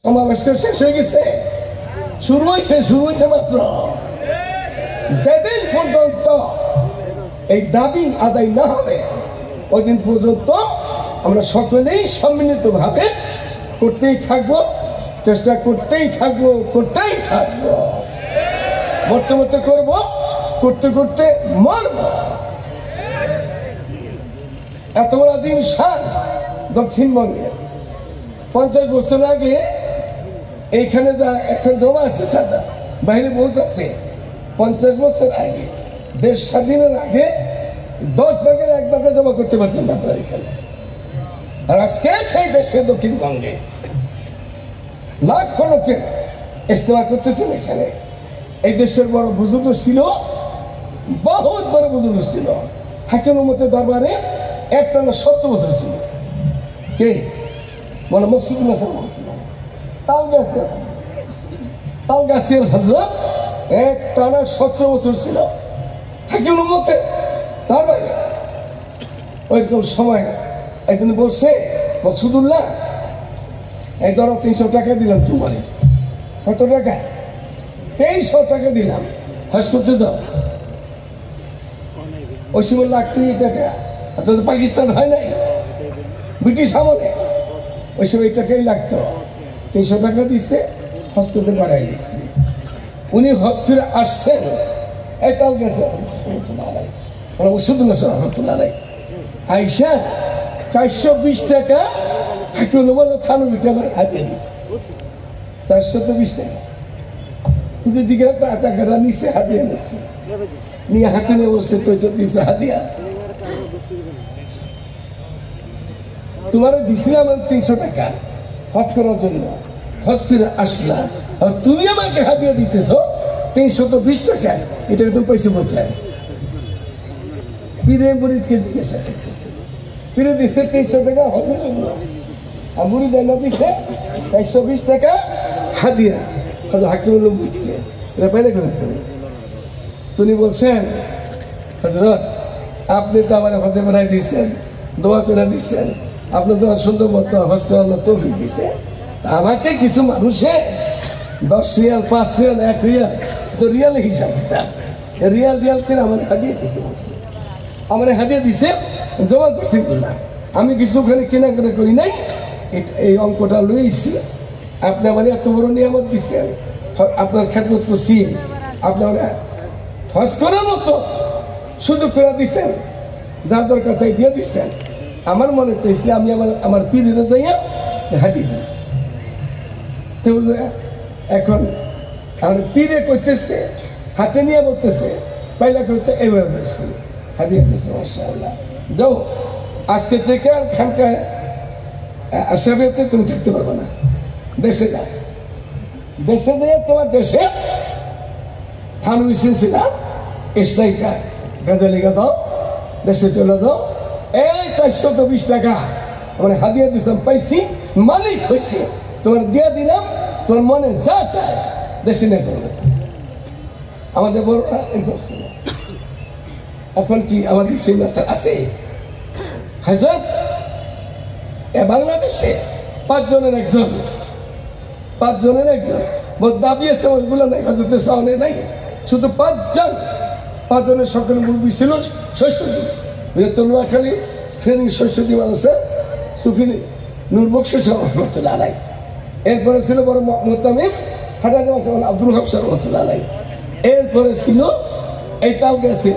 সমাবেশটা শেষ হয়ে গেছে, শুরু হয়েছে মাত্র। যেদিন পর্যন্ত এই দাবি আদায় না হবে ওই দিন পর্যন্ত আমরা সকলেই সম্মিলিত ভাবে করতেই থাকবো, চেষ্টা করতেই থাকবো। মরতে করবো, করতে মরবো। এত বড় দিন সাল দক্ষিণবঙ্গের 50 বছর আগে এইখানে যা এখন জমা আছে সাদা বাইরে বলতেছে 50 বছর আগে দেশ স্বাধীনের আগে 10 ভাগের 1 ভাগে জমা করতে পারতেন না আপনার এখানে। আর আজকে সেই দেশে দক্ষিণবঙ্গে লাখ লোকের ইস্তেমা করতেছেন এখানে। এই দেশের বড় বুজুর্গ ছিল, বহুত বড় বুজুর্গ ছিল। হাকিমের মতে দরবারে একটানা 70 বছর ছিল। কে বলে? মকসুদ তালগাছের হযরত একটানা 70 বছর ছিল হাকিমের মতে দরবারে। ওইরকম সময় একদিন বলছে, মকসুদুল্লাহ এই ধরো 300 টাকা দিলাম তোমারে। কত টাকা? 2300 টাকা দিলাম, হজ করতে দাও। ওই সময় লাগতো টাকা, তো পাকিস্তান হয় নাই, ব্রিটিশ আমলে ওই সময় টাকাই লাগতো। 300 টাকা দিচ্ছে, হজ করতে বাড়াই দিচ্ছে। উনি হজ করে আসছেন, এই তাল গেছে আইসা 420 টাকা থানো হাতিয়ে দিচ্ছে। 420 টাকা পুজোর দিকে টাকাটা নিচ্ছে, হাতিয়ে নিচ্ছে, নিয়ে হাতে নিয়ে বসছে, তো দিচ্ছে হাতিয়া। তোমার দিছিলাম 300 টাকা হজ করার জন্য, হজ করে আসলাম, আর তুমি আমাকে হাতিয়ে দিতেছ 320 টাকা। এটা তো পয়সা বোঝায়। পীরে মুরিদকে জিজ্ঞাসা করতে, পীরে দিচ্ছে 300 টাকা হজের জন্য, আর মুরিদ এনে দিচ্ছে 420 টাকা হাদিয়া। হাকিমুল্লাহ বুঝছে এটা বাইরে করে তুমি বলছেন, হযরত আপনি তো আমার হজে বানাই দিচ্ছেন, দোয়া করে দিচ্ছেন, আপনি তো সুন্দর মতো হজ করানোর তৌফিক দিচ্ছে। আমাকে কিছু মানুষে 10 রিয়াল, 5 রিয়াল, 1 রিয়াল, তো রিয়ালের হিসাব দিতাম, রিয়াল করে আমার হাদিয়ে দিচ্ছে, আমার হাদিয়ে দিচ্ছে, জমা করছি না। আমি কিছু ওখানে কেনাকাটা করি নাই, এই অঙ্কটা লইছি। আপনি আমার এত বড় নিয়ামত দিচ্ছেন, আপনার খেদমত করছি, আপনার হজ করার মতো সুযোগ করে দিচ্ছেন, যা দরকার তাই দিয়ে দিচ্ছেন। আমার মনে চাইছে আমি আমার পীরের যাইয়া হাতিয়ে দিই। এখন আমার পীরে করতেছে, হাতে নিয়ে বলতেছে, পাইলা করতে এইভাবে বলছি, হাতিয়ে দিচ্ছে। মাশাআল্লাহ, যাও আজকে থেকে আর খানকায় আশাবেতে তুমি থাকতে পারবে না, দেশে যাও। দেশে যেয়ে তোমার দেশে থানবি সিলসিলা ইসলাইকা গাজালিকা দাও, দেশে চলে যাও। এই 420 টাকা আমার হাদিয়া দিলাম, পাইছি, মালিক হয়েছে, তোমার দিয়ে দিলাম, তোমার মনে যা চায় দেশে নিয়ে চলে। আমাদের বড়রা এই করছে। এখন কি আমাদের সেই মাস্টার আছে? হযরত বাংলাদেশে 5 জনের একজন দাবি আছে, ওইগুলো নাই, হযরতের সামনে নাই, শুধু 5 জনের সকল মুরব্বী ছিল। শৈশবী নোয়াখালী ফেনী শৈশবী মানুষের সুফি নূর বকশিশ রহমতুল্লাহ আলাইহ। এরপরে ছিল বড় মুহতামিম হাটাজার আব্দুল হক রহমতুল্লাহ আলাইহ। এরপরে ছিল এই তালগাছি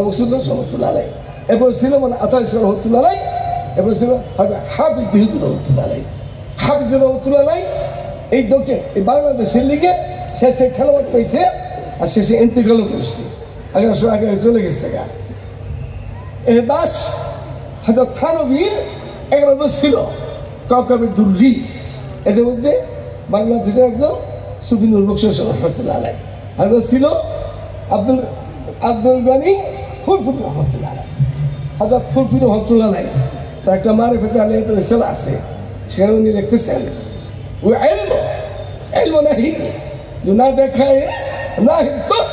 মকসুদুল্লাহ রহমতুল্লাহ আলাইহ। এরপরে ছিল আতাইশ রহমতুল্লাহ আলাইহ। এরপরে ছিল হাফিজ রহমতুল্লাহ আলাইহ। হাফিজ রহমতুল্লাহ আলাইহ এই এই বাংলাদেশের লিগে শেষে খেলোয়াড় পেয়েছে, আর শেষে ইন্তেকালও করছে, আগে চলে গেছে। এই দাস হযরত থানবীর 11 দোষ ছিল, কাউকাবে দুর্রি। এদের মধ্যে বাংলাদেশের একজন সুফি নূর বকশিশ রহমতুল্লাহ আলাইহ, আর ছিল আব্দুল গানি ফুলফুল রহমতুল্লাহ আলাইহ। হযরত ফুলফুল রহমতুল্লাহ আলাইহ তার একটা মারিফাতুল আলিয়াতুল রিসালা আছে, সেখানে উনি লিখতেছেন, वो इल्म नहीं जो ना देखा है ना ही बस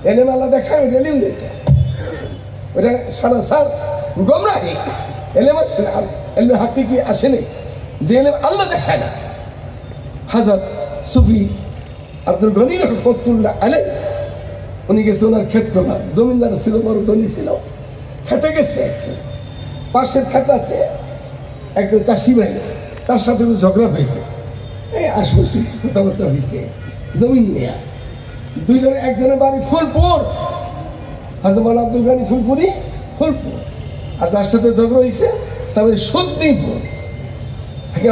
इल्म अल्लाह देखा है इल्म देता है, ওটা সরাসর গোমরাহি। ইলম হকিকি আসে নেই, যে ইলম আল্লাহ দেখায় না, হাজার সুফি আব্দুল গনি রহমতুল্লাহ আলাইহি উনি গেছে ওনার ক্ষেত করা, জমিনদার ছিল, বড় ধনী ছিল, খেতে গেছে, পাশের খেত আছে একজন চাষি ভাই, তার সাথে ঝগড়া হয়েছে, এই আশপাশে কথাবার্তা হয়েছে জমিন নিয়ে। দুইজনে, একজনের বাড়ি ফুলপুর, হয়তো বলা আব্দুল গানি ফুলপুরি, ফুলপুর, আর তার সাথে ঝগড়া হয়েছে তারপরে সত্যিপুর।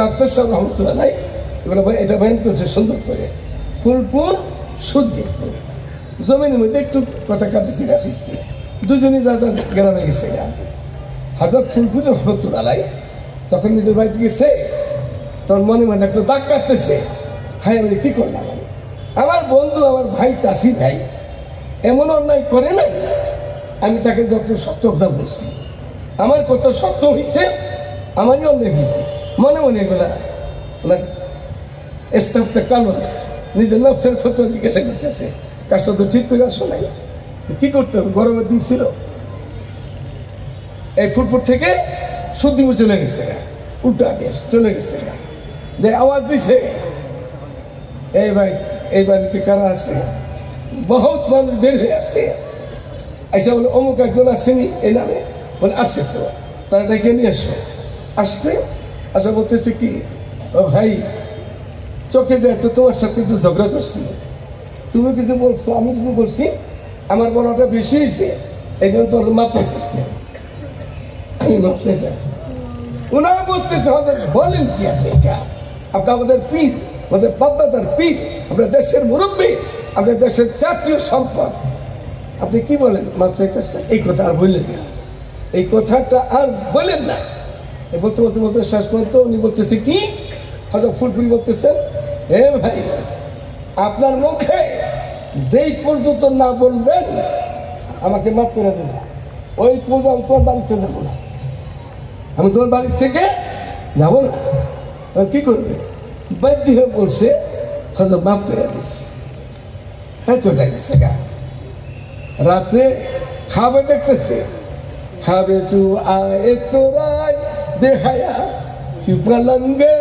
আপনার সব রহমতুল্লাহ নাই, এগুলো এটা বয়ান করছে সুন্দর করে, ফুলপুর সত্যিপুর, জমিনের মধ্যে একটু কথা কাটেছি রাখিছে, দুজনই দাদা গ্রামে গেছে। হাজার ফুলপুর রহমতুল্লাহ নাই তখন নিজের বাড়িতে গেছে, তোর মনে মনে একটু দাগ কাটতেছে, হাই আমি কি করলাম, আমার বন্ধু আমার ভাই চাষি ভাই এমন অন্যায় করে নাই, আমি তাকে যত সত্যতা বলছি, আমার কত সত্য হয়েছে, আমারই অন্যায় হয়েছে, মনে মনে এগুলা ওনার স্টাফটা কালো নিজের নফসের ক্ষত জিজ্ঞাসা করতেছে, কাজটা তো ঠিক করে আসো নাই, কি করতে হবে, গরমে দিয়েছিল। এই ফুটপুর থেকে সত্যিপুর চলে গেছে, উল্টা দেশ চলে গেছে, যে আওয়াজ দিছে, এই ভাই এই বাড়িতে কারা আছে, বহুত মানুষ বের হয়ে আসছে, আইসা বলে অমুক একজন আসেনি এই নামে, বলে আসছে তো, তারা ডেকে নিয়ে আসো, আসছে, আসা বলতেছে কি, ও ভাই চোখে যায় তো তোমার সাথে একটু ঝগড়া করছি, তুমি কিছু বলছো আমি কিছু বলছি, আমার বলাটা বেশি হয়েছে, এই জন্য তোর মাথায় করছে, আমি মাথায় যাচ্ছি। ওনারা বলতেছে আমাদের বলেন কি আপনি, এটা আপনি আমাদের পীর, আমাদের বাপদাদার পীর, আপনার দেশের মুরব্বী, আপনার দেশের জাতীয় সম্পদ, আপনি কি বলেন মাথায় করছেন, এই কথা আর বললেন না, এই কথাটা আর বলেন না। বলতে বলতে বলতে শেষ পর্যন্ত উনি বলতেছে কি, হয়তো ফুলফুল বলতেছেন, হে ভাই আপনার মুখে যেই পর্যন্ত না বলবেন আমাকে মাফ করে দেন, ওই পর্যন্ত আমি তোমার বাড়িতে যাবো না, আমি তোমার বাড়ির থেকে যাবো না। কি করবে, বাধ্য হয়ে বলছে, হয়তো মাফ করে দিচ্ছে, হ্যাঁ চলে গেছে গা। রাত্রে খাবে দেখতেছে, খাবে চু আয় তোরাই বেহায়া চুপা লঙ্গে